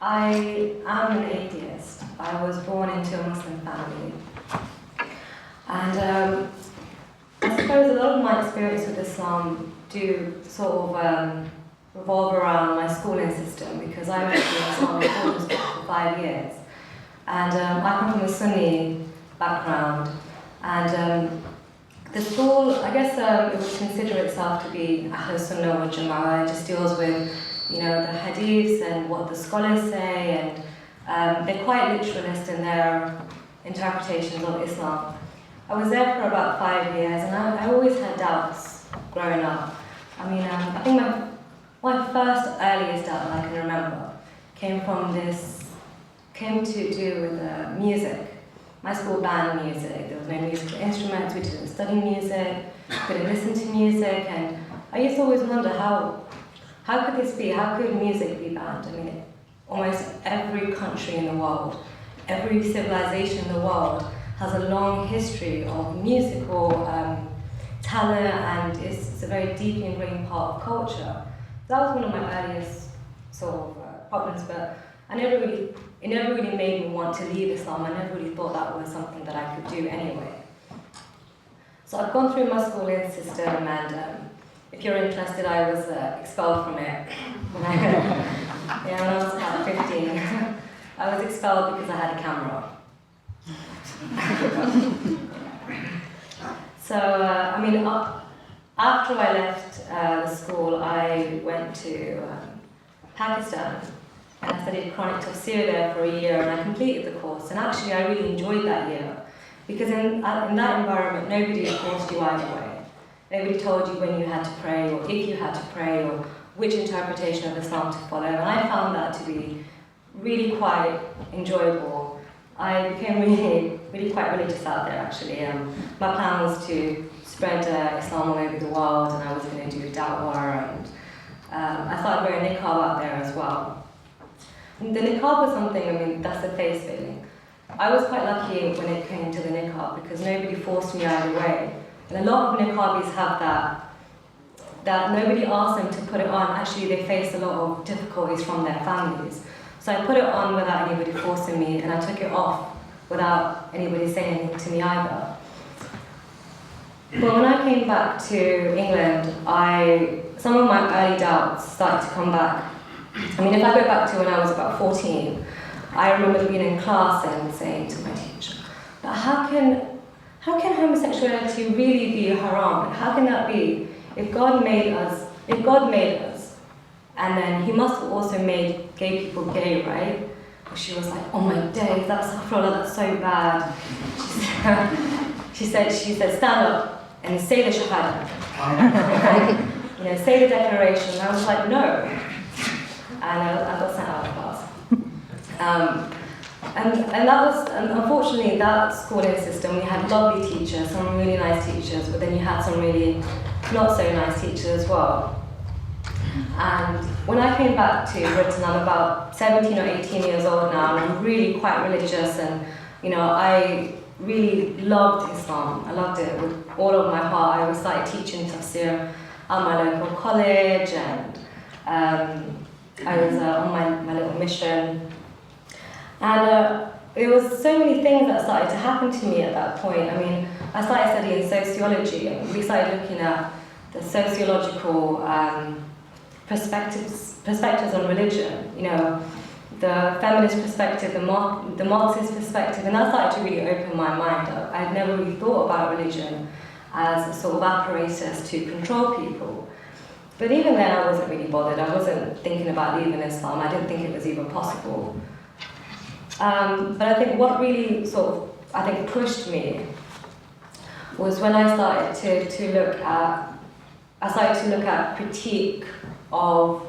I am an atheist. I was born into a Muslim family. And I suppose a lot of my experience with Islam do sort of revolve around my schooling system, because I went to Islamic boarding school for 5 years. And I come from a Sunni background. And the school, I guess it would consider itself to be Ahl Sunnah wal Jama'ah. It just deals with, the hadiths and what the scholars say, and they're quite literalist in their interpretations of Islam. I was there for about 5 years, and I always had doubts growing up. I mean, I think my first earliest doubt that I can remember came to do with music. My school banned music. There was no musical instruments. We didn't study music. Couldn't listen to music, and I used to always wonder how could this be? How could music be banned? I mean, almost every country in the world, every civilization in the world has a long history of musical talent, and it's a very deeply ingrained part of culture. That was one of my earliest sort of problems, but it never really made me want to leave Islam. I never really thought that was something that I could do anyway. So I've gone through my schooling system, and if you're interested, I was expelled from it when I was about 15. I was expelled because I had a camera. So, after I left the school, I went to Pakistan, and I studied Quranic Tafsir there for a year, and I completed the course. And actually, I really enjoyed that year, because in that environment, nobody forced you either way. Nobody told you when you had to pray, or if you had to pray, or which interpretation of Islam to follow. And I found that to be really quite enjoyable. I became really quite religious out there, actually. My plan was to spread Islam all over the world, and I was going to do da'wah, and I started wearing niqab out there as well. And the niqab was something, that's the face veiling. I was quite lucky when it came to the niqab, because nobody forced me either way. And a lot of niqabis have that nobody asked them to put it on. Actually, they faced a lot of difficulties from their families. So I put it on without anybody forcing me, and I took it off without anybody saying anything to me either. But when I came back to England, some of my early doubts started to come back. If I go back to when I was about 14, I remember being in class and saying to my teacher, but how can homosexuality really be haram? How can that be? If God made us, and then He must have also made gay people gay, right? And she was like, oh my days, that's so bad. She said, stand up and say the shahada. Say the declaration. And I was like, no. And I got sent out of class. And that was, unfortunately, that schooling system, we had lovely teachers, some really nice teachers, but then you had some really not so nice teachers as well. And when I came back to Britain, I'm about 17 or 18 years old now, and I'm really quite religious, and I really loved Islam. I loved it with all of my heart. I started teaching tafsir at my local college, and I was on my little mission. And there was so many things that started to happen to me at that point. I started studying sociology, and we started looking at the sociological perspectives on religion. The feminist perspective, the Marxist perspective, and that started to really open my mind up. I'd never really thought about religion as a sort of apparatus to control people. But even then, I wasn't really bothered. I wasn't thinking about leaving Islam. I didn't think it was even possible. But I think what really pushed me was when I started to look at critique of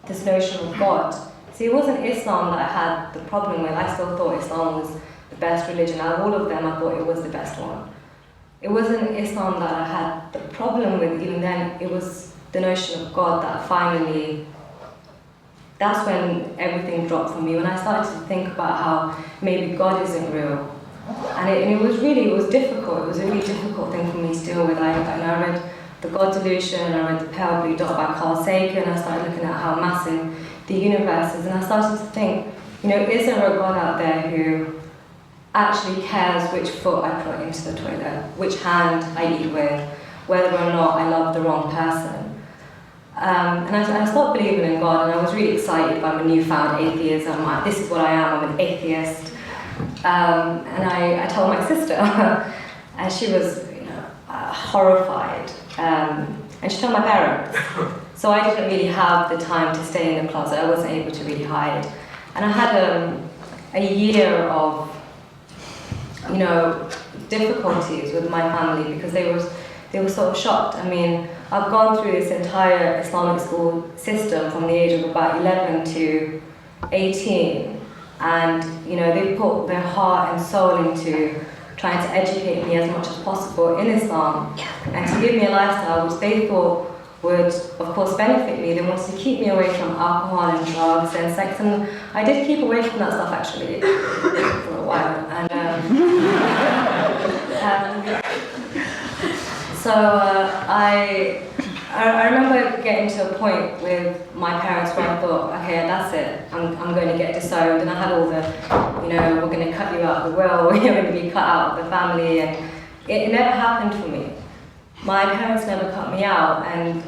this notion of God. See, it wasn't Islam that I had the problem with. I still thought Islam was the best religion. Out of all of them, I thought it was the best one. It wasn't Islam that I had the problem with even then. It was the notion of God that finally, that's when everything dropped for me. When I started to think about how maybe God isn't real. And it was difficult. It was a really difficult thing for me to deal with. I read The God Delusion, I read The Pale Blue Dot by Carl Sagan. I started looking at how massive the universes, and I started to think, you know, is there a God out there who actually cares which foot I put into the toilet, which hand I eat with, whether or not I love the wrong person? And I stopped believing in God, and I was really excited by my newfound atheism. This is what I am, I'm an atheist. And I told my sister, and she was, you know, horrified. And she told my parents. So I didn't really have the time to stay in the closet. I wasn't able to really hide. And I had a year of, you know, difficulties with my family because they were sort of shocked. I mean, I've gone through this entire Islamic school system from the age of about 11 to 18, and you know, they put their heart and soul into trying to educate me as much as possible in Islam and to give me a lifestyle which they thought would, of course, benefit me. They wanted to keep me away from alcohol and drugs and sex, and I did keep away from that stuff actually for a while. And so I remember getting to a point with my parents where I thought, okay, that's it, I'm going to get disowned, and I had all the, you know, we're going to cut you out of the will, you're going to be cut out of the family, and it never happened for me. My parents never cut me out, and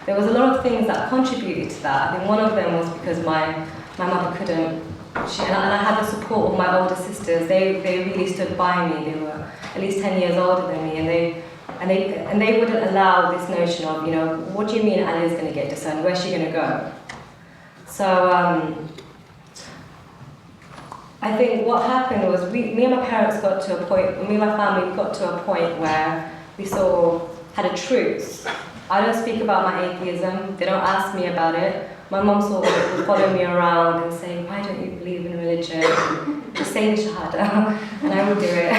there was a lot of things that contributed to that. I think one of them was because my mother couldn't, and I had the support of my older sisters. They really stood by me. They were at least 10 years older than me, and they wouldn't allow this notion of, you know, what do you mean Aliyah's going to get disowned? Where's she going to go? So I think what happened was me and my parents got to a point, me and my family got to a point where we sort of had a truce. I don't speak about my atheism. They don't ask me about it. My mum sort of would follow me around and say, why don't you believe in religion? Just say the Shahada, and I would do it.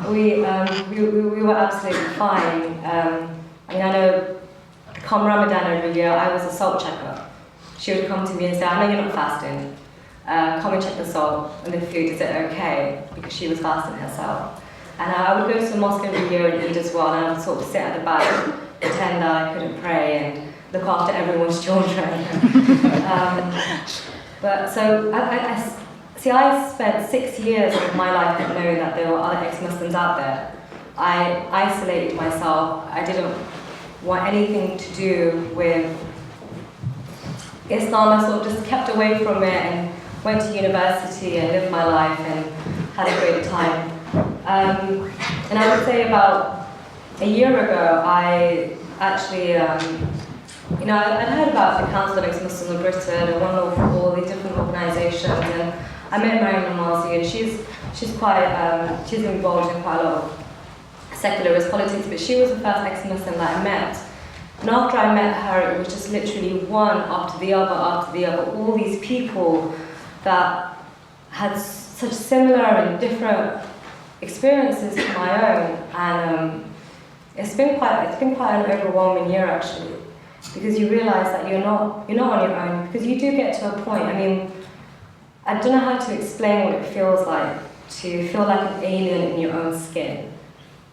we were absolutely fine. I mean, I know come Ramadan every year, I was a salt checker. She would come to me and say, I know you're not fasting. Come and check the salt and the food, is it okay? Because she was fasting herself. And I would go to the mosque every year and eat as well, and I would sort of sit at the back, pretend that I couldn't pray and look after everyone's children. But so, I spent 6 years of my life not knowing that there were other ex-Muslims out there. I isolated myself. I didn't want anything to do with Islam. I sort of just kept away from it and went to university and lived my life and had a great time. And I would say about a year ago, I actually, you know, I'd heard about the Council of Ex-Muslims of Britain and one of all these different organisations, and I met Mariam Namazi, and she's quite, she's involved in quite a lot of secularist politics, but she was the first ex-Muslim that I met. And after I met her, it was just literally one after the other, all these people that had such similar and different experiences to my own, and it's been quite an overwhelming year actually, because you realise that you're not on your own, because you do get to a point. I mean, I don't know how to explain what it feels like to feel like an alien in your own skin.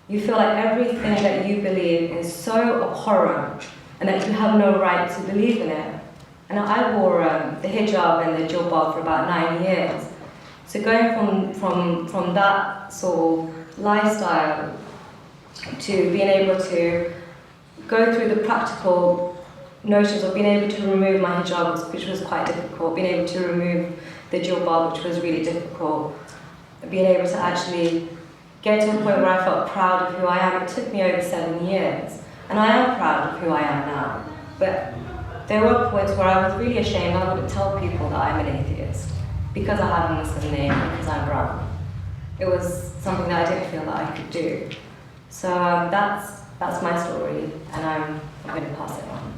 You feel like everything that you believe is so abhorrent, and that you have no right to believe in it. And I wore the hijab and the jilbab for about 9 years. So going from that sort of lifestyle to being able to go through the practical notions of being able to remove my hijab, which was quite difficult, being able to remove the jilbab, which was really difficult, being able to actually get to a point where I felt proud of who I am. It took me over 7 years, and I am proud of who I am now. But there were points where I was really ashamed. I wouldn't tell people that I'm an atheist because I have a Muslim name, because I'm brown. It was something that I didn't feel that I could do. So that's my story, and I'm going to pass it on.